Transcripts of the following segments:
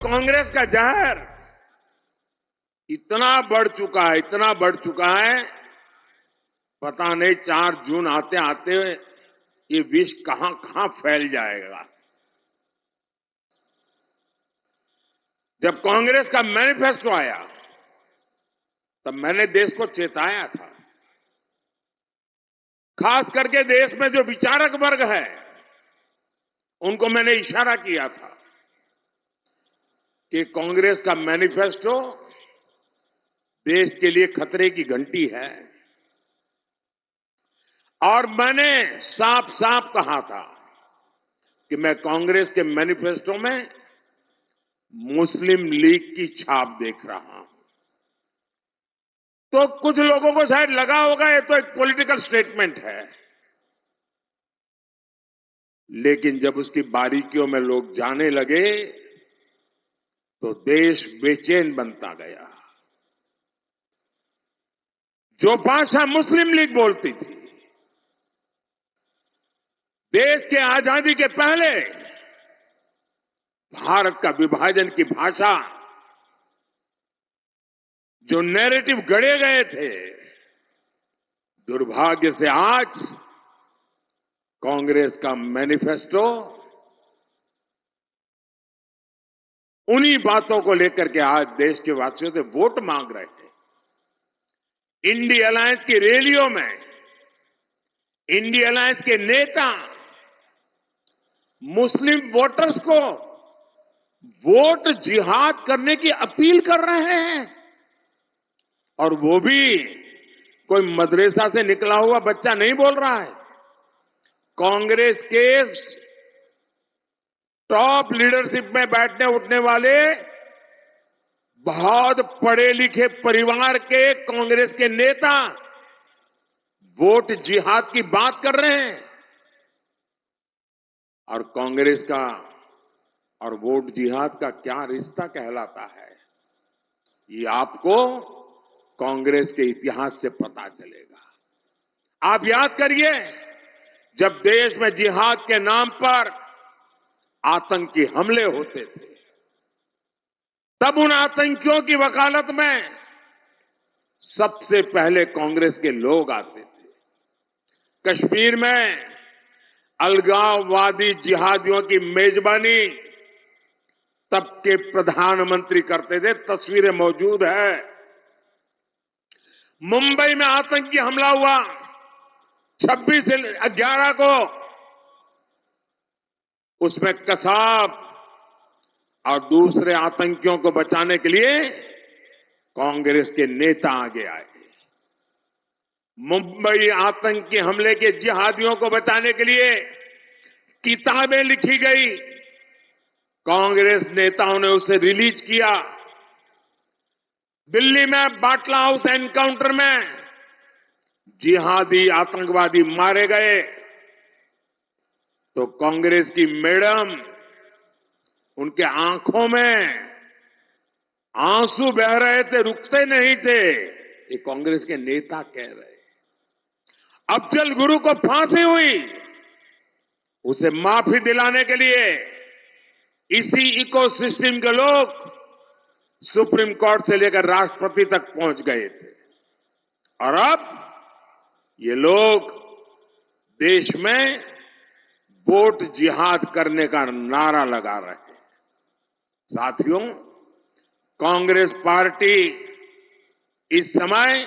कांग्रेस का जहर इतना बढ़ चुका है, पता नहीं 4 जून आते आते ये विष कहां कहां फैल जाएगा। जब कांग्रेस का मैनिफेस्टो आया तब मैंने देश को चेताया था। खास करके देश में जो विचारक वर्ग है उनको मैंने इशारा किया था कि कांग्रेस का मैनिफेस्टो देश के लिए खतरे की घंटी है। और मैंने साफ साफ कहा था कि मैं कांग्रेस के मैनिफेस्टो में मुस्लिम लीग की छाप देख रहा हूं। तो कुछ लोगों को शायद लगा होगा ये तो एक पॉलिटिकल स्टेटमेंट है, लेकिन जब उसकी बारीकियों में लोग जाने लगे तो देश बेचैन बनता गया। जो भाषा मुस्लिम लीग बोलती थी, देश के आजादी के पहले भारत का विभाजन की भाषा, जो नैरेटिव गढ़े गए थे, दुर्भाग्य से आज कांग्रेस का मैनिफेस्टो उन्हीं बातों को लेकर के आज देश के वासियों से वोट मांग रहे हैं। इंडिया अलायंस की रैलियों में इंडिया अलायंस के नेता मुस्लिम वोटर्स को वोट जिहाद करने की अपील कर रहे हैं, और वो भी कोई मदरसा से निकला हुआ बच्चा नहीं बोल रहा है। कांग्रेस के टॉप लीडरशिप में बैठने उठने वाले बहुत पढ़े लिखे परिवार के कांग्रेस के नेता वोट जिहाद की बात कर रहे हैं। और कांग्रेस का और वोट जिहाद का क्या रिश्ता कहलाता है, ये आपको कांग्रेस के इतिहास से पता चलेगा। आप याद करिए, जब देश में जिहाद के नाम पर आतंकी हमले होते थे, तब उन आतंकियों की वकालत में सबसे पहले कांग्रेस के लोग आते थे। कश्मीर में अलगाववादी जिहादियों की मेजबानी तब के प्रधानमंत्री करते थे, तस्वीरें मौजूद है। मुंबई में आतंकी हमला हुआ 26/11 को, उसमें कसाब और दूसरे आतंकियों को बचाने के लिए कांग्रेस के नेता आगे आए। मुंबई आतंकी हमले के जिहादियों को बचाने के लिए किताबें लिखी गई, कांग्रेस नेताओं ने उसे रिलीज किया। दिल्ली में बाटला हाउस एनकाउंटर में जिहादी आतंकवादी मारे गए तो कांग्रेस की मैडम, उनके आंखों में आंसू बह रहे थे, रुकते नहीं थे। ये कांग्रेस के नेता कह रहे। अफजल गुरु को फांसी हुई, उसे माफी दिलाने के लिए इसी इकोसिस्टम के लोग सुप्रीम कोर्ट से लेकर राष्ट्रपति तक पहुंच गए थे। और अब ये लोग देश में वोट जिहाद करने का नारा लगा रहे हैं। साथियों, कांग्रेस पार्टी इस समय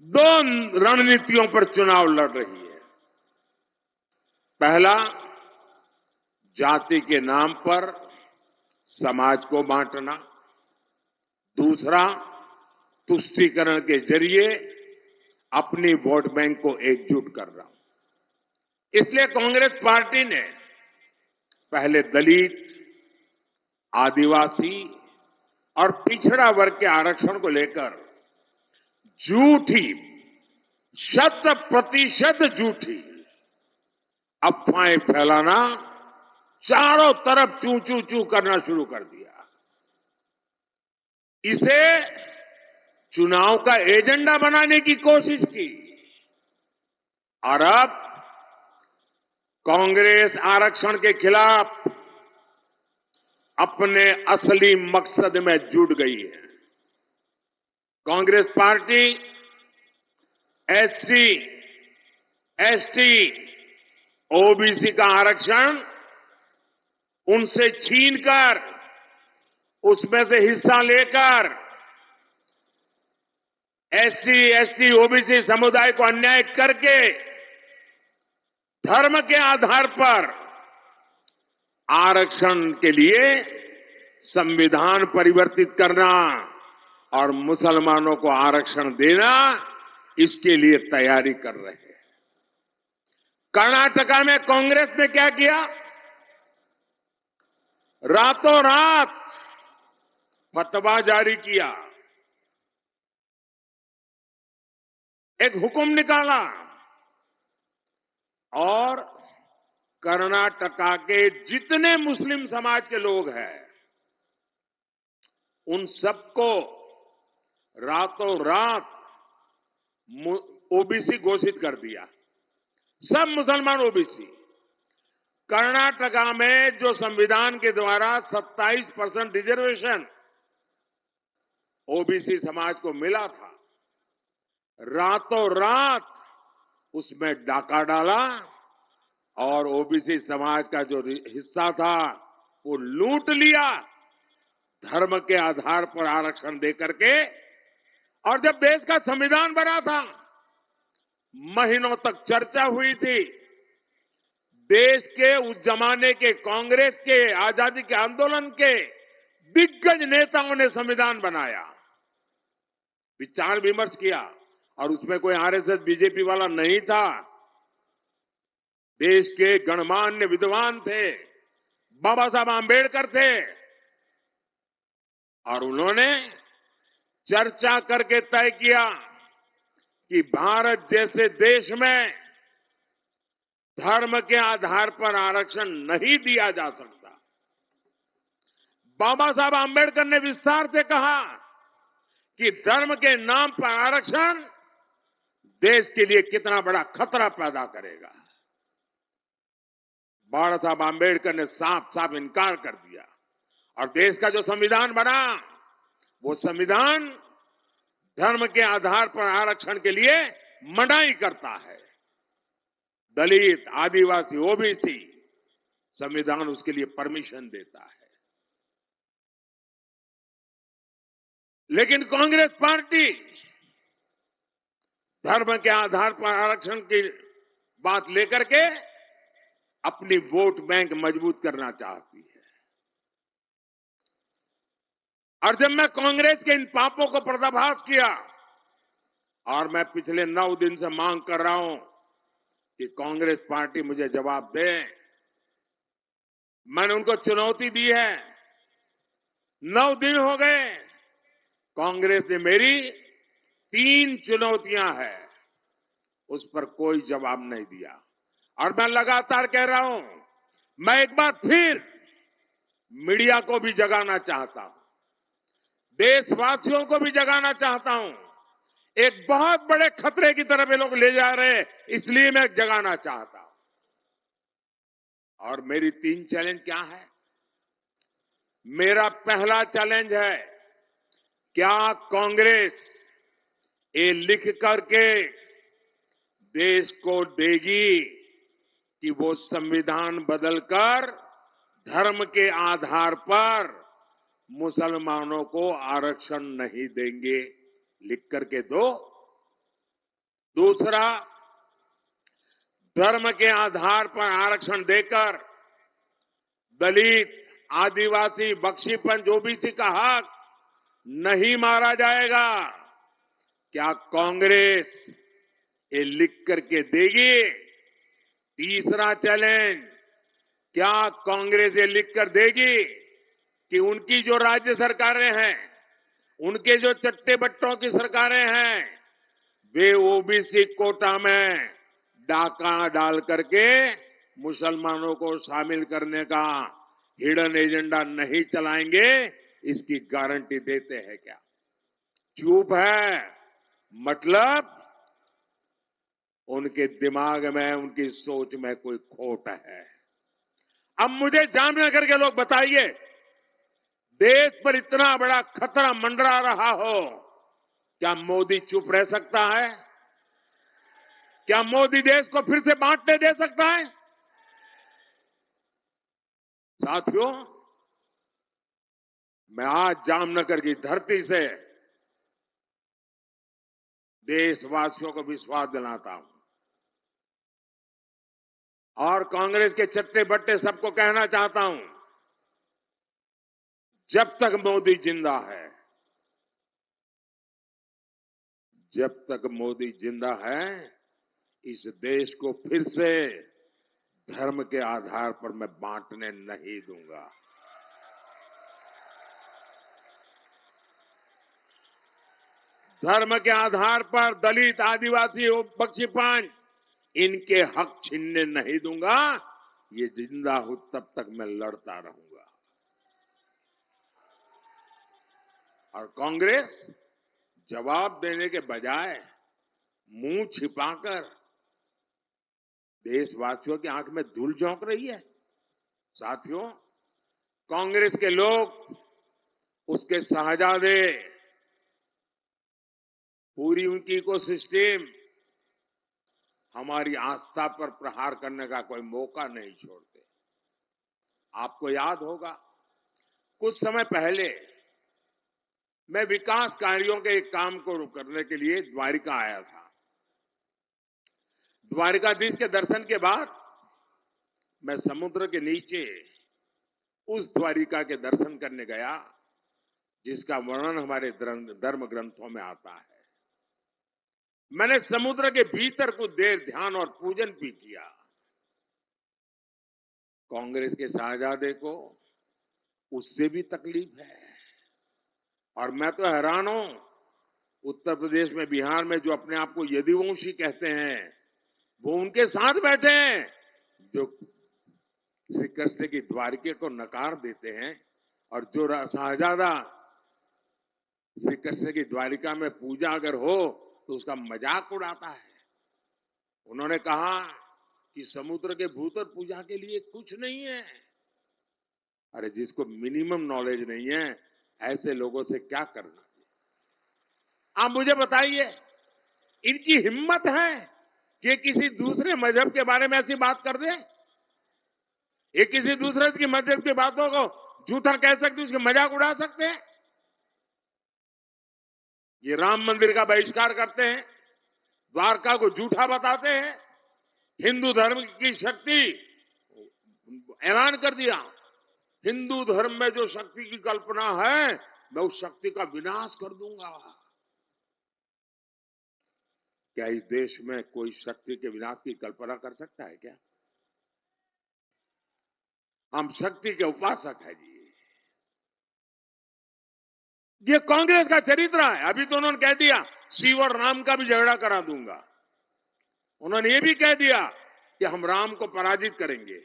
2 रणनीतियों पर चुनाव लड़ रही है। पहला, जाति के नाम पर समाज को बांटना। दूसरा, तुष्टीकरण के जरिए अपनी वोट बैंक को एकजुट करना। इसलिए कांग्रेस पार्टी ने पहले दलित, आदिवासी और पिछड़ा वर्ग के आरक्षण को लेकर झूठी, 100% झूठी अफवाहें फैलाना, चारों तरफ चू चू चू करना शुरू कर दिया। इसे चुनाव का एजेंडा बनाने की कोशिश की। और अब कांग्रेस आरक्षण के खिलाफ अपने असली मकसद में जुट गई है। Congress party SC, ST, OBC का आरक्षण उनसे छीनकर, उसमें से हिस्सा लेकर एससी, एसटी, ओबीसी समुदाय को अन्याय करके धर्म के आधार पर आरक्षण के लिए संविधान परिवर्तित करना और मुसलमानों को आरक्षण देना, इसके लिए तैयारी कर रहे हैं। कर्नाटका में कांग्रेस ने क्या किया? रातों रात फतवा जारी किया, एक हुक्म निकाला और कर्नाटका के जितने मुस्लिम समाज के लोग हैं, उन सबको रातों रात ओबीसी घोषित कर दिया। सब मुसलमान ओबीसी। कर्नाटका में जो संविधान के द्वारा 27% रिजर्वेशन ओबीसी समाज को मिला था, रातों रात उसमें डाका डाला और ओबीसी समाज का जो हिस्सा था वो लूट लिया, धर्म के आधार पर आरक्षण देकर के। और जब देश का संविधान बना था, महीनों तक चर्चा हुई थी। देश के उस जमाने के कांग्रेस के, आजादी के आंदोलन के दिग्गज नेताओं ने संविधान बनाया, विचार विमर्श किया, और उसमें कोई आरएसएस, बीजेपी वाला नहीं था। देश के गणमान्य विद्वान थे, बाबा साहब आंबेडकर थे, और उन्होंने चर्चा करके तय किया कि भारत जैसे देश में धर्म के आधार पर आरक्षण नहीं दिया जा सकता। बाबा साहब आंबेडकर ने विस्तार से कहा कि धर्म के नाम पर आरक्षण देश के लिए कितना बड़ा खतरा पैदा करेगा। बाबा साहब आंबेडकर ने साफ साफ इनकार कर दिया, और देश का जो संविधान बना, वो संविधान धर्म के आधार पर आरक्षण के लिए मनाही करता है। दलित, आदिवासी, ओबीसी, संविधान उसके लिए परमिशन देता है। लेकिन कांग्रेस पार्टी धर्म के आधार पर आरक्षण की बात लेकर के अपनी वोट बैंक मजबूत करना चाहती है। और जब मैं कांग्रेस के इन पापों को पर्दाफाश किया, और मैं पिछले 9 दिन से मांग कर रहा हूं कि कांग्रेस पार्टी मुझे जवाब दे, मैंने उनको चुनौती दी है। 9 दिन हो गए, कांग्रेस ने मेरी 3 चुनौतियां हैं, उस पर कोई जवाब नहीं दिया। और मैं लगातार कह रहा हूं, मैं एक बार फिर मीडिया को भी जगाना चाहता हूं, देशवासियों को भी जगाना चाहता हूं। एक बहुत बड़े खतरे की तरफ ये लोग ले जा रहे हैं, इसलिए मैं जगाना चाहता हूं। और मेरी 3 चैलेंज क्या है? मेरा पहला चैलेंज है, क्या कांग्रेस ये लिख करके देश को देगी कि वो संविधान बदलकर धर्म के आधार पर मुसलमानों को आरक्षण नहीं देंगे? लिख करके दो। दूसरा, धर्म के आधार पर आरक्षण देकर दलित, आदिवासी, बख्शीपंथ, ओबीसी का हक नहीं मारा जाएगा। क्या कांग्रेस ये लिख करके देगी? तीसरा चैलेंज, क्या कांग्रेस ये लिख कर देगी कि उनकी जो राज्य सरकारें हैं, उनके जो चट्टे बट्टों की सरकारें हैं, वे ओबीसी कोटा में डाका डाल करके मुसलमानों को शामिल करने का हिडन एजेंडा नहीं चलाएंगे? इसकी गारंटी देते हैं क्या? चुप है, मतलब उनके दिमाग में, उनकी सोच में कोई खोट है। अब मुझे जामनगर के लोग बताइए, देश पर इतना बड़ा खतरा मंडरा रहा हो, क्या मोदी चुप रह सकता है? क्या मोदी देश को फिर से बांटने दे सकता है? साथियों, मैं आज जामनगर की धरती से देशवासियों को विश्वास दिलाता हूं और कांग्रेस के चट्टे बट्टे सबको कहना चाहता हूं, जब तक मोदी जिंदा है, जब तक मोदी जिंदा है, इस देश को फिर से धर्म के आधार पर मैं बांटने नहीं दूंगा। धर्म के आधार पर दलित, आदिवासी, बख्शीपांच इनके हक छीनने नहीं दूंगा। ये जिंदा हूं तब तक मैं लड़ता रहूंगा। और कांग्रेस जवाब देने के बजाय मुंह छिपाकर देशवासियों की आंख में धूल झोंक रही है। साथियों, कांग्रेस के लोग, उसके शहजादे, पूरी उनकी इकोसिस्टम हमारी आस्था पर प्रहार करने का कोई मौका नहीं छोड़ते। आपको याद होगा, कुछ समय पहले मैं विकास कार्यों के एक काम को करने के लिए द्वारिका आया था। द्वारिकाधीश के दर्शन के बाद मैं समुद्र के नीचे उस द्वारिका के दर्शन करने गया जिसका वर्णन हमारे धर्म ग्रंथों में आता है। मैंने समुद्र के भीतर कुछ देर ध्यान और पूजन भी किया। कांग्रेस के शहजादे को उससे भी तकलीफ है और मैं तो हैरान हूं, उत्तर प्रदेश में, बिहार में जो अपने आप को यदुवंशी कहते हैं, वो उनके साथ बैठे हैं जो श्री कृष्ण की द्वारिका को नकार देते हैं और जो शहजादा श्री कृष्ण की द्वारिका में पूजा अगर हो तो उसका मजाक उड़ाता है। उन्होंने कहा कि समुद्र के भीतर पूजा के लिए कुछ नहीं है। अरे, जिसको मिनिमम नॉलेज नहीं है, ऐसे लोगों से क्या करना है? आप मुझे बताइए, इनकी हिम्मत है कि किसी दूसरे मजहब के बारे में ऐसी बात कर दे? ये किसी दूसरे की मजहब की बातों को झूठा कह सकते, उसके मजाक उड़ा सकते हैं। ये राम मंदिर का बहिष्कार करते हैं, द्वारका को झूठा बताते हैं, हिंदू धर्म की शक्ति ऐलान कर दिया। हिंदू धर्म में जो शक्ति की कल्पना है, मैं उस शक्ति का विनाश कर दूंगा। क्या इस देश में कोई शक्ति के विनाश की कल्पना कर सकता है क्या? हम शक्ति के उपासक हैं जी। ये कांग्रेस का चरित्र है। अभी तो उन्होंने कह दिया शिव और राम का भी झगड़ा करा दूंगा। उन्होंने ये भी कह दिया कि हम राम को पराजित करेंगे।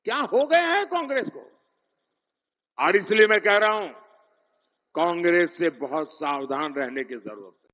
क्या हो गया है कांग्रेस को? और इसलिए मैं कह रहा हूं, कांग्रेस से बहुत सावधान रहने की जरूरत है।